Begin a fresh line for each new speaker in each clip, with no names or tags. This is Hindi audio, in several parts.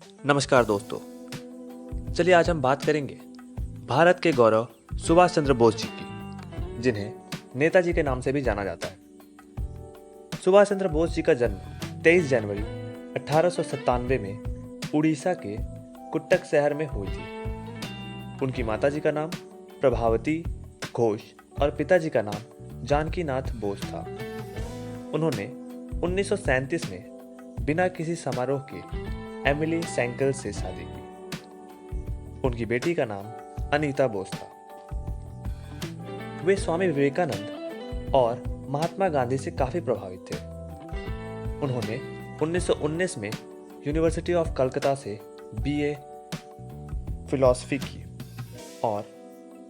नमस्कार दोस्तों। चलिए आज हम बात करेंगे भारत के गौरव सुभाष चंद्र बोस जी की, जिन्हें नेताजी के नाम से भी जाना जाता है। सुभाष चंद्र बोस जी का जन्म 23 जनवरी 1897 में उड़ीसा के कुट्टक शहर में हुई थी। उनकी माताजी का नाम प्रभावती घोष और पिताजी का नाम जानकीनाथ बोस था। उन्होंने 1937 में बिना किसी समारोह के एमिली सेंकल से शादी की। उनकी बेटी का नाम अनीता बोस था। वे स्वामी विवेकानंद और महात्मा गांधी से काफी प्रभावित थे। उन्होंने 1919 में यूनिवर्सिटी ऑफ कलकत्ता से बीए फिलॉसफी की और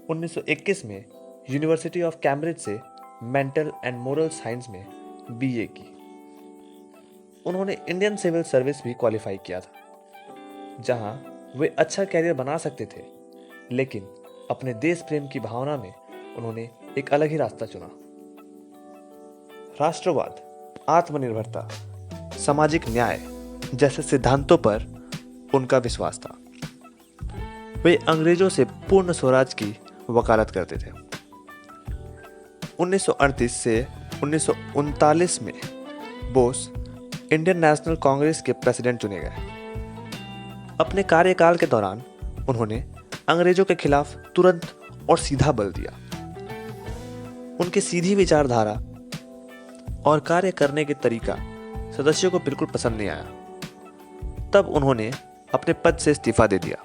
1921 में यूनिवर्सिटी ऑफ कैम्ब्रिज से मेंटल एंड मोरल साइंस में बीए की। उन्होंने इंडियन सिविल सर्विस भी क्वालिफाई किया था, जहां वे अच्छा कैरियर बना सकते थे, लेकिन अपने देश प्रेम की भावना में उन्होंने एक अलग ही रास्ता चुना। राष्ट्रवाद, आत्मनिर्भरता, सामाजिक न्याय जैसे सिद्धांतों पर उनका विश्वास था। वे अंग्रेजों से पूर्ण स्वराज की वकालत करते थे। 1938 से 1939 में बोस इंडियन नेशनल कांग्रेस के प्रेसिडेंट चुने गए। अपने कार्यकाल के दौरान उन्होंने अंग्रेजों के खिलाफ तुरंत और सीधा बल दिया। उनकी सीधी विचारधारा और कार्य करने के तरीका सदस्यों को बिल्कुल पसंद नहीं आया। तब उन्होंने अपने पद से इस्तीफा दे दिया।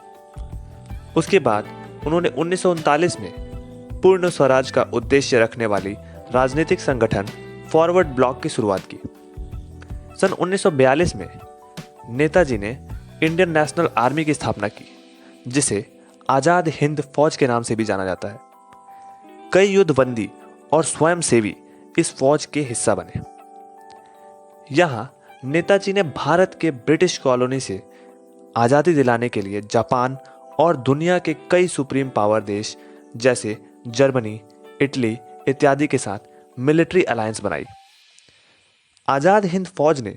उसके बाद उन्होंने 1939 में पूर्ण स्वराज का उद्देश्य रखने वाली राजनीतिक संगठन फॉरवर्ड ब्लॉक की शुरुआत की। सन 1942 में नेताजी ने इंडियन नेशनल आर्मी की स्थापना की, जिसे आजाद हिंद फौज के नाम से भी जाना जाता है। कई युद्धबंदी और स्वयंसेवी इस फौज के हिस्सा बने। यहां नेताजी ने भारत के ब्रिटिश कॉलोनी से आजादी दिलाने के लिए जापान और दुनिया के कई सुप्रीम पावर देश जैसे जर्मनी, इटली इत्यादि के साथ मिलिट्री अलायंस बनाई। आजाद हिंद फौज ने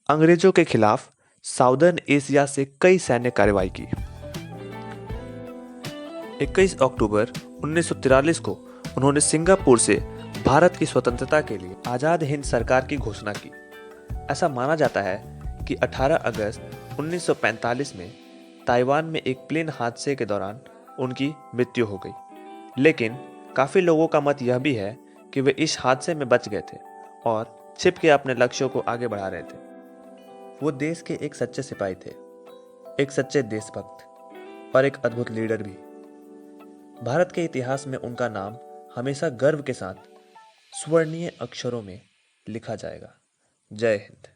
अंग्रेजों के खिलाफ साउदर्न एशिया से कई सैन्य कार्रवाई की। 21 अक्टूबर 1943 को उन्होंने सिंगापुर से भारत की स्वतंत्रता के लिए आजाद हिंद सरकार की घोषणा की। ऐसा माना जाता है कि 18 अगस्त 1945 में ताइवान में एक प्लेन हादसे के दौरान उनकी मृत्यु हो गई, लेकिन काफी लोगों का मत यह भी है कि वे इस हादसे में बच गए थे और छिप के अपने लक्ष्यों को आगे बढ़ा रहे थे। वो देश के एक सच्चे सिपाही थे, एक सच्चे देशभक्त और एक अद्भुत लीडर भी। भारत के इतिहास में उनका नाम हमेशा गर्व के साथ स्वर्णीय अक्षरों में लिखा जाएगा। जय हिंद।